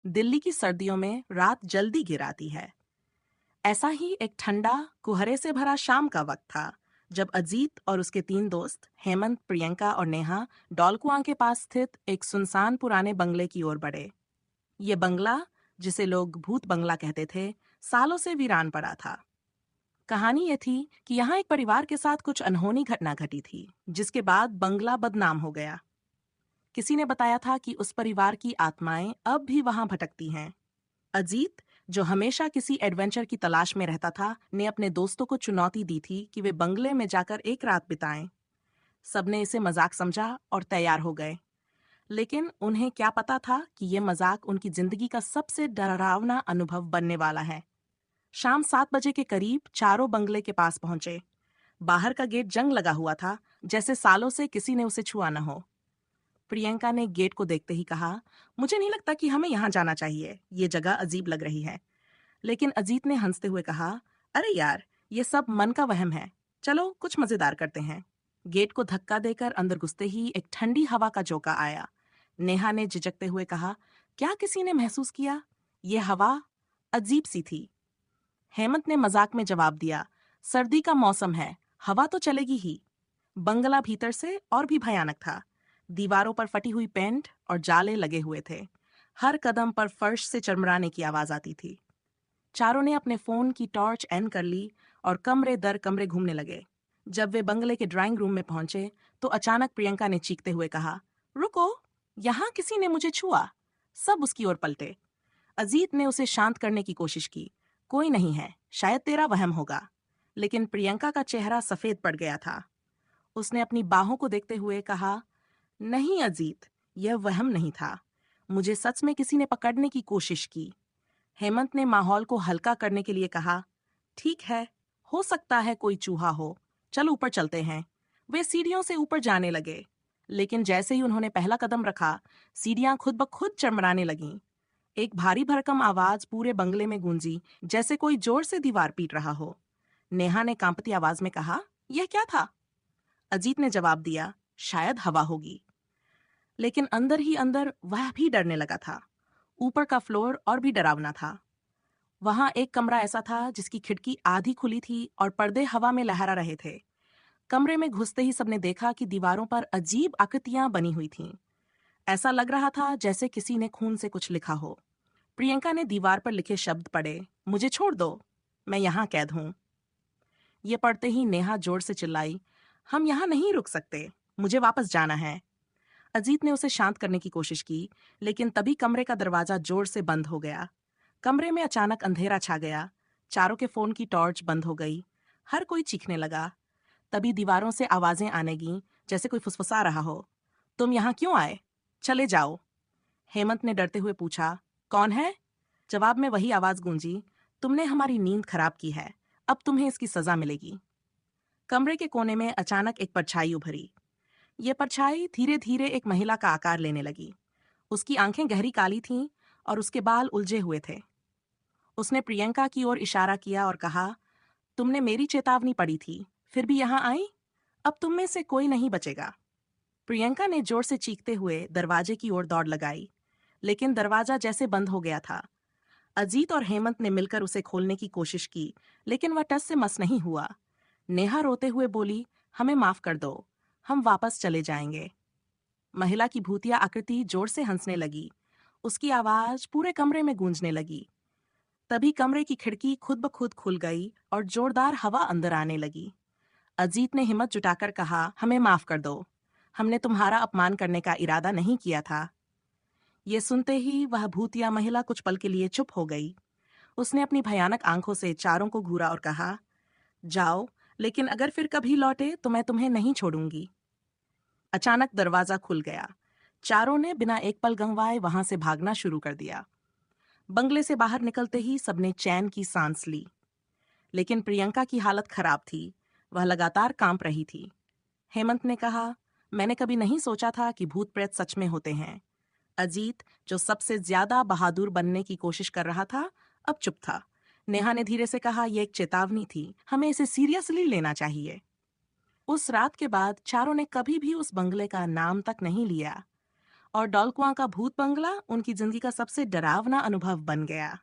दिल्ली की सर्दियों में रात जल्दी गिर आती है। ऐसा ही एक ठंडा कुहरे से भरा शाम का वक्त था जब अजीत और उसके तीन दोस्त हेमंत, प्रियंका और नेहा डोलकुआं के पास स्थित एक सुनसान पुराने बंगले की ओर बढ़े। ये बंगला, जिसे लोग भूत बंगला कहते थे, सालों से वीरान पड़ा था। कहानी ये थी कि यहाँ एक परिवार के साथ कुछ अनहोनी घटना घटी थी, जिसके बाद बंगला बदनाम हो गया। किसी ने बताया था कि उस परिवार की आत्माएं अब भी वहां भटकती हैं। अजीत, जो हमेशा किसी एडवेंचर की तलाश में रहता था, ने अपने दोस्तों को चुनौती दी थी कि वे बंगले में जाकर एक रात बिताएं। सबने इसे मजाक समझा और तैयार हो गए, लेकिन उन्हें क्या पता था कि यह मजाक उनकी जिंदगी का सबसे डरावना अनुभव बनने वाला है। शाम 7 बजे के करीब चारों बंगले के पास पहुंचे। बाहर का गेट जंग लगा हुआ था, जैसे सालों से किसी ने उसे छुआ न हो। प्रियंका ने गेट को देखते ही कहा, मुझे नहीं लगता कि हमें यहाँ जाना चाहिए, ये जगह अजीब लग रही है। लेकिन अजीत ने हंसते हुए कहा, अरे यार, ये सब मन का वहम है, चलो कुछ मजेदार करते हैं। गेट को धक्का देकर अंदर घुसते ही एक ठंडी हवा का झोंका आया। नेहा ने झिझकते हुए कहा, क्या किसी ने महसूस किया? ये हवा अजीब सी थी। हेमंत ने मजाक में जवाब दिया, सर्दी का मौसम है, हवा तो चलेगी ही। बंगला भीतर से और भी भयानक था। दीवारों पर फटी हुई पेंट और जाले लगे हुए थे। हर कदम पर फर्श से चरमराने की आवाज आती थी। चारों ने अपने फोन की टॉर्च ऑन कर ली और कमरे दर कमरे घूमने लगे। जब वे बंगले के ड्राइंग रूम में पहुंचे तो अचानक प्रियंका ने चीखते हुए कहा, रुको, यहाँ किसी ने मुझे छुआ। सब उसकी ओर पलटे। अजीत ने उसे शांत करने की कोशिश की, कोई नहीं है, शायद तेरा वहम होगा। लेकिन प्रियंका का चेहरा सफेद पड़ गया था। उसने अपनी बाहों को देखते हुए कहा, नहीं अजीत, यह वहम नहीं था, मुझे सच में किसी ने पकड़ने की कोशिश की। हेमंत ने माहौल को हल्का करने के लिए कहा, ठीक है, हो सकता है कोई चूहा हो, चल ऊपर चलते हैं। वे सीढ़ियों से ऊपर जाने लगे, लेकिन जैसे ही उन्होंने पहला कदम रखा, सीढ़ियां खुद ब खुद चरमराने लगीं। एक भारी भरकम आवाज पूरे बंगले में गूंजी, जैसे कोई जोर से दीवार पीट रहा हो। नेहा ने कांपती आवाज में कहा, यह क्या था? अजीत ने जवाब दिया, शायद हवा होगी। लेकिन अंदर ही अंदर वह भी डरने लगा था। ऊपर का फ्लोर और भी डरावना था। वहां एक कमरा ऐसा था जिसकी खिड़की आधी खुली थी और पर्दे हवा में लहरा रहे थे। कमरे में घुसते ही सबने देखा कि दीवारों पर अजीब आकृतियां बनी हुई थीं। ऐसा लग रहा था जैसे किसी ने खून से कुछ लिखा हो। प्रियंका ने दीवार पर लिखे शब्द पढ़े, मुझे छोड़ दो, मैं यहाँ कैद हूँ। ये पढ़ते ही नेहा जोर से चिल्लाई, हम यहाँ नहीं रुक सकते, मुझे वापस जाना है। अजीत ने उसे शांत करने की कोशिश की, लेकिन तभी कमरे का दरवाजा जोर से बंद हो गया। कमरे में अचानक अंधेरा छा गया। चारों के फोन की टॉर्च बंद हो गई। हर कोई चीखने लगा। तभी दीवारों से आवाजें आने लगीं, जैसे कोई फुसफुसा रहा हो, तुम यहाँ क्यों आए? चले जाओ। हेमंत ने डरते हुए पूछा, कौन है? जवाब में वही आवाज गूंजी, तुमने हमारी नींद खराब की है, अब तुम्हें इसकी सजा मिलेगी। कमरे के कोने में अचानक एक परछाई उभरी। ये परछाई धीरे धीरे एक महिला का आकार लेने लगी। उसकी आंखें गहरी काली थीं और उसके बाल उलझे हुए थे। उसने प्रियंका की ओर इशारा किया और कहा, तुमने मेरी चेतावनी पढ़ी थी, फिर भी यहाँ आई? अब तुम में से कोई नहीं बचेगा। प्रियंका ने जोर से चीखते हुए दरवाजे की ओर दौड़ लगाई, लेकिन दरवाजा जैसे बंद हो गया था। अजीत और हेमंत ने मिलकर उसे खोलने की कोशिश की, लेकिन वह टस से मस नहीं हुआ। नेहा रोते हुए बोली, हमें माफ कर दो, हम वापस चले जाएंगे। महिला की भूतिया आकृति जोर से हंसने लगी। उसकी आवाज पूरे कमरे में गूंजने लगी। तभी कमरे की खिड़की खुद ब खुद खुल गई और जोरदार हवा अंदर आने लगी। अजीत ने हिम्मत जुटाकर कहा, हमें माफ कर दो, हमने तुम्हारा अपमान करने का इरादा नहीं किया था। ये सुनते ही वह भूतिया महिला कुछ पल के लिए चुप हो गई। उसने अपनी भयानक आंखों से चारों को घूरा और कहा, जाओ, लेकिन अगर फिर कभी लौटे तो मैं तुम्हें नहीं छोड़ूंगी। अचानक दरवाजा खुल गया। चारों ने बिना एक पल गंवाए वहां से भागना शुरू कर दिया। बंगले से बाहर निकलते ही सबने चैन की सांस ली। लेकिन प्रियंका की हालत खराब थी। वह लगातार कांप रही थी। हेमंत ने कहा, मैंने कभी नहीं सोचा था कि भूत प्रेत सच में होते हैं। अजीत, जो सबसे ज्यादा बहादुर बनने की कोशिश कर रहा था, अब चुप था। नेहा ने धीरे से कहा, यह एक चेतावनी थी, हमें इसे सीरियसली लेना चाहिए। उस रात के बाद चारों ने कभी भी उस बंगले का नाम तक नहीं लिया। और डॉल कुआं का भूत बंगला उनकी जिंदगी का सबसे डरावना अनुभव बन गया।